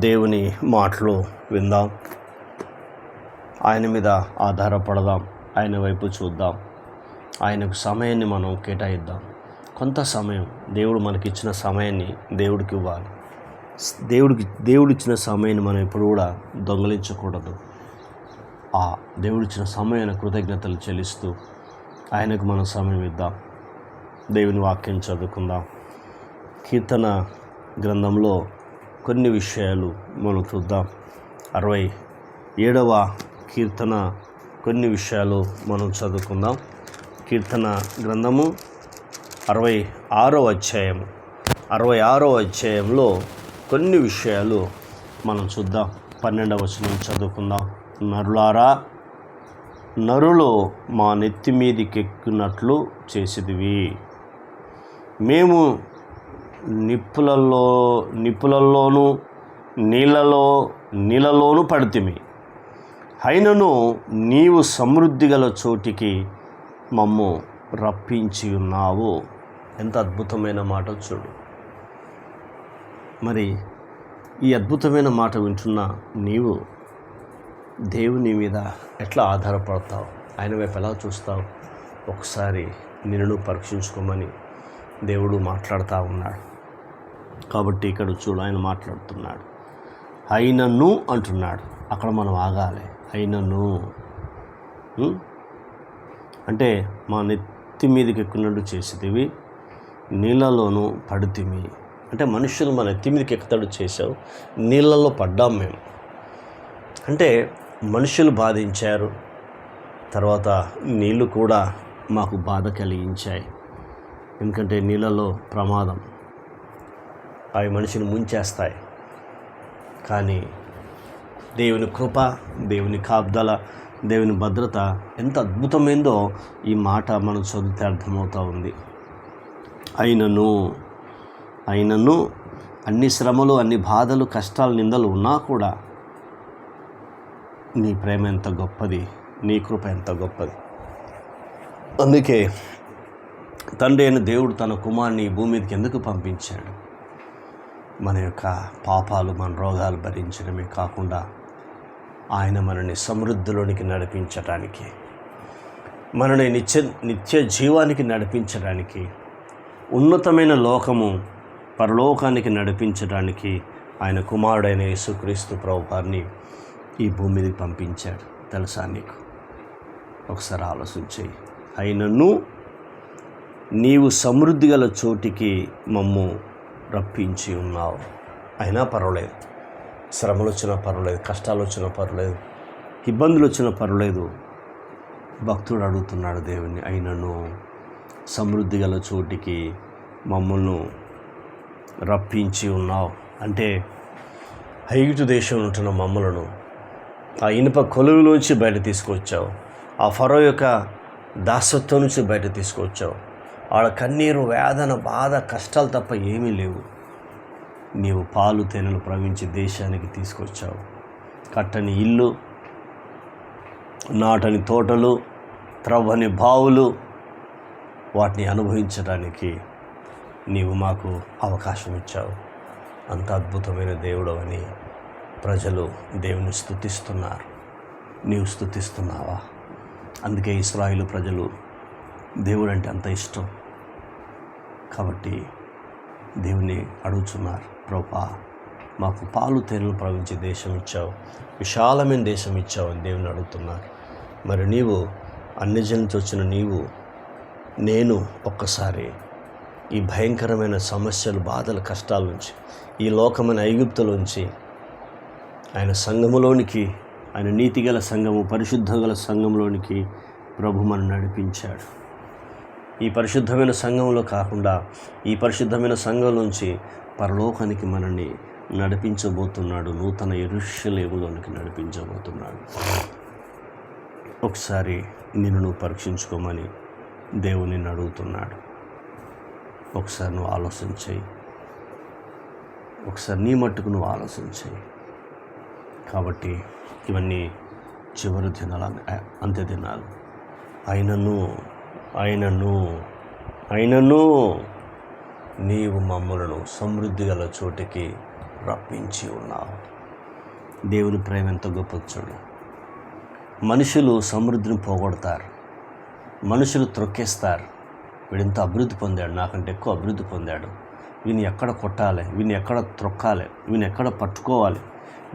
దేవుని మాటలు విందాం, ఆయన మీద ఆధారపడదాం, ఆయన వైపు చూద్దాం, ఆయనకు సమయాన్ని మనం కేటాయిద్దాం. కొంత సమయం దేవుడు మనకిచ్చిన సమయాన్ని దేవుడికి ఇవ్వాలి. దేవుడిచ్చిన సమయాన్ని మనం ఎప్పుడు కూడా దొంగలించకూడదు. ఆ దేవుడిచ్చిన సమయాన్ని కృతజ్ఞతలు చెల్లిస్తూ ఆయనకు మనం సమయం ఇద్దాం. దేవుని వాక్యం చదువుకుందాం. కీర్తన గ్రంథంలో కొన్ని విషయాలు మనం చూద్దాం. 67వ కీర్తన కొన్ని విషయాలు మనం చదువుకుందాం. కీర్తన గ్రంథము 66వ అధ్యాయంలో కొన్ని విషయాలు మనం చూద్దాం. 12వ వచనం చదువుకుందాం. నరులారా, నరులు మా నెత్తి మీదికెక్కినట్లు చేసిదివి, మేము నిప్పులలోను నీళ్ళలోను పడితిమి, అయినను నీవు సమృద్ధి గల చోటికి మమ్ము రప్పించి ఉన్నావు. ఎంత అద్భుతమైన మాట చూడు. మరి ఈ అద్భుతమైన మాట వింటున్న నీవు దేవుని మీద ఎట్లా ఆధారపడతావు? ఆయన వైపు ఎలా చూస్తావు? ఒకసారి నిన్ను పరీక్షించుకోమని దేవుడు మాట్లాడుతూ ఉన్నాడు. కాబట్టి ఇక్కడ చూడు, ఆయన మాట్లాడుతున్నాడు. అయినను అంటున్నాడు. అక్కడ మనం ఆగాలి. అయినను అంటే మా నెత్తి మీదకి ఎక్కున్నట్టు చేసేదివి, నీళ్ళలోనూ పడితిమి. అంటే మనుషులు మన నెత్తి మీదకి ఎక్కుతాడు చేసావు, నీళ్ళల్లో పడ్డాం మేము. అంటే మనుషులు బాధించారు, తర్వాత నీళ్ళు కూడా మాకు బాధ కలిగించాయి. ఎందుకంటే నీళ్ళలో ప్రమాదం, అవి మనిషిని ముంచేస్తాయి. కానీ దేవుని కృప, దేవుని కాపుదల, దేవుని భద్రత ఎంత అద్భుతమైందో ఈ మాట మనం చదివితే అర్థమవుతూ ఉంది. అయినను అన్ని శ్రమలు, అన్ని బాధలు, కష్టాలు, నిందలు ఉన్నా కూడా నీ ప్రేమ ఎంత గొప్పది, నీ కృప ఎంత గొప్పది. అందుకే తండ్రి అయిన దేవుడు తన కుమారుని ఈ భూమి మీదకి ఎందుకు పంపించాడు? మన యొక్క పాపాలు, మన రోగాలు భరించడమే కాకుండా ఆయన మనని సమృద్ధిలోనికి నడిపించడానికి, మనని నిత్య జీవానికి నడిపించడానికి, ఉన్నతమైన లోకము పరలోకానికి నడిపించడానికి ఆయన కుమారుడైన యేసుక్రీస్తు ప్రభువారిని ఈ భూమి మీదకి పంపించాడు. తెలుసా నీకు? ఒకసారి ఆలోచించి, అయినను నీవు సమృద్ధి గల చోటికి మమ్ము రప్పించి ఉన్నావు. అయినా పర్వాలేదు, శ్రమలు వచ్చినా పర్వాలేదు, కష్టాలు వచ్చినా పర్వాలేదు, ఇబ్బందులు వచ్చినా పర్వాలేదు. భక్తుడు అడుగుతున్నాడు దేవుణ్ణి, అయినను సమృద్ధి గల చోటికి మమ్మల్ని రప్పించి ఉన్నావు. అంటే ఐగుప్తు దేశంలో ఉంటున్న మమ్మలను ఆ ఇనుప కొలువులోంచి బయట తీసుకొచ్చావు, ఆ ఫరో యొక్క దాసత్వం నుంచి బయట తీసుకొచ్చావు. ఆడ కన్నీరు, వేదన, బాధ, కష్టాలు తప్ప ఏమీ లేవు. నీవు పాలు తేనెలు ప్రవహించి దేశానికి తీసుకొచ్చావు. కట్టని ఇల్లు, నాటని తోటలు, త్రవ్వని బావులు, వాటిని అనుభవించడానికి నీవు మాకు అవకాశం ఇచ్చావు. అంత అద్భుతమైన దేవుడవని ప్రజలు దేవుని స్తుతిస్తున్నారు. నీవు స్తుతిస్తున్నావా? అందుకే ఇశ్రాయేలు ప్రజలు దేవుడు అంటే అంత ఇష్టం. కాబట్టి దేవుని అడుగుతున్నారు, ప్రభువా మాకు పాలు తేనెలు ప్రవహించే దేశం ఇచ్చావు, విశాలమైన దేశం ఇచ్చావు అని దేవుని అడుగుతున్నారు. మరి నీవు అన్ని జనుల నుంచి వచ్చిన నీవు, నేను ఒక్కసారి ఈ భయంకరమైన సమస్యలు, బాధలు, కష్టాల నుంచి, ఈ లోకమైన ఐగుప్తులోంచి ఆయన సంఘములోనికి, ఆయన నీతిగల సంఘము, పరిశుద్ధ గల సంఘంలోనికి ప్రభు మనం నడిపించాడు. ఈ పరిశుద్ధమైన సంఘంలో కాకుండా ఈ పరిశుద్ధమైన సంఘం నుంచి పరలోకానికి మనల్ని నడిపించబోతున్నాడు. నూతన యెరూషలేములోనికి నడిపించబోతున్నాడు. ఒకసారి నిన్ను నువ్వు పరీక్షించుకోమని దేవుని నిన్ను అడుగుతున్నాడు. ఒకసారి నువ్వు ఆలోచన చేయి. ఒకసారి నీ మట్టుకు నువ్వు ఆలోచన చేయి. కాబట్టి ఇవన్నీ చివరి దినాలు, అంత్య దినాలు. అయినను నీవు మమ్మలను సమృద్ధి గల చోటికి రప్పించి ఉన్నావు. దేవుని ప్రేమ ఎంత గొప్పది చూడు. మనుషులు సమృద్ధిని పోగొడతారు, మనుషులు త్రొక్కేస్తారు. వీడింత అభివృద్ధి పొందాడు, నాకంటే ఎక్కువ అభివృద్ధి పొందాడు, వీని ఎక్కడ కొట్టాలి, వీని ఎక్కడ త్రొక్కాలి, వీని ఎక్కడ పట్టుకోవాలి,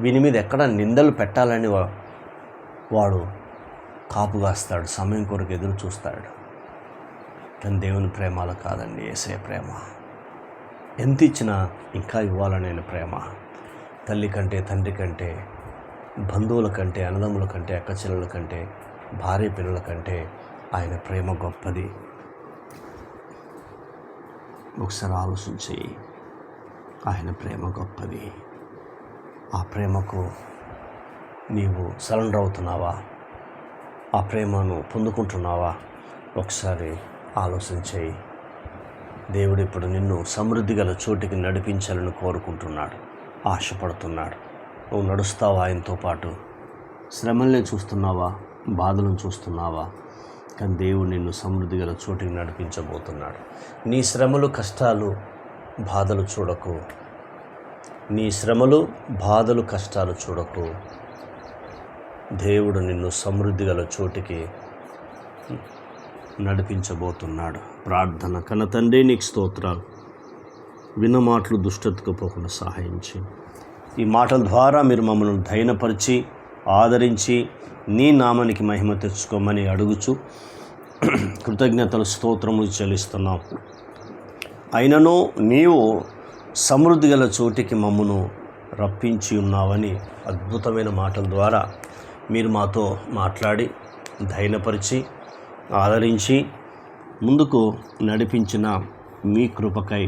వీని మీద ఎక్కడ నిందలు పెట్టాలని వాడు కాపుగాస్తాడు, సమయం కొరకు ఎదురు చూస్తాడు. కానీ దేవుని ప్రేమ అలా కాదండి. యేసయ్య ప్రేమ ఎంత ఇచ్చినా ఇంకా ఇవ్వాలనే ప్రేమ. తల్లి కంటే, తండ్రి కంటే, బంధువుల కంటే, అన్నదమ్ముల కంటే, అక్కచెల్లెల కంటే, భార్య పిల్లల కంటే ఆయన ప్రేమ గొప్పది. ఒకసారి ఆలోచించి, ఆయన ప్రేమ గొప్పది. ఆ ప్రేమకు నీవు సరెండర్ అవుతున్నావా? ఆ ప్రేమను పొందుకుంటున్నావా? ఒకసారి ఆలోచించి. దేవుడు ఇప్పుడు నిన్ను సమృద్ధి గల చోటికి నడిపించాలని కోరుకుంటున్నాడు, ఆశపడుతున్నాడు. నువ్వు నడుస్తావా ఆయనతో పాటు? శ్రమల్ని చూస్తున్నావా, బాధలను చూస్తున్నావా? కానీ దేవుడు నిన్ను సమృద్ధి గల చోటికి నడిపించబోతున్నాడు. నీ శ్రమలు, కష్టాలు, బాధలు చూడకు. నీ శ్రమలు, బాధలు, కష్టాలు చూడకు. దేవుడు నిన్ను సమృద్ధి గల చోటికి నడిపించబోతున్నాడు. ప్రార్థన. కన్న తండ్రి, నీకు స్తోత్రాలు. విన్న మాటలు దుష్టతకు పోకుండా సహాయం చేయి. ఈ మాటల ద్వారా మీరు మమ్మల్ని ధైర్యపరిచి, ఆదరించి, నీ నామానికి మహిమ తెచ్చుకోమని అడుగుచు కృతజ్ఞతలు, స్తోత్రములు చెల్లిస్తున్నాం. అయినను నీవు సమృద్ధి గల చోటికి మమ్మను రప్పించి ఉన్నావని అద్భుతమైన మాటల ద్వారా మీరు మాతో మాట్లాడి, ధైర్యపరిచి, ఆదరించి, ముందుకు నడిపించిన మీ కృపకై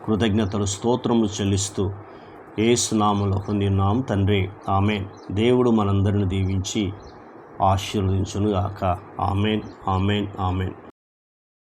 కృతజ్ఞతలు, స్తోత్రములు చెల్లిస్తూ యేసు నామములో పొందినాం తండ్రి. ఆమేన్. దేవుడు మనందరిని దీవించి ఆశీర్వదించునుగాక. ఆమేన్, ఆమేన్, ఆమేన్.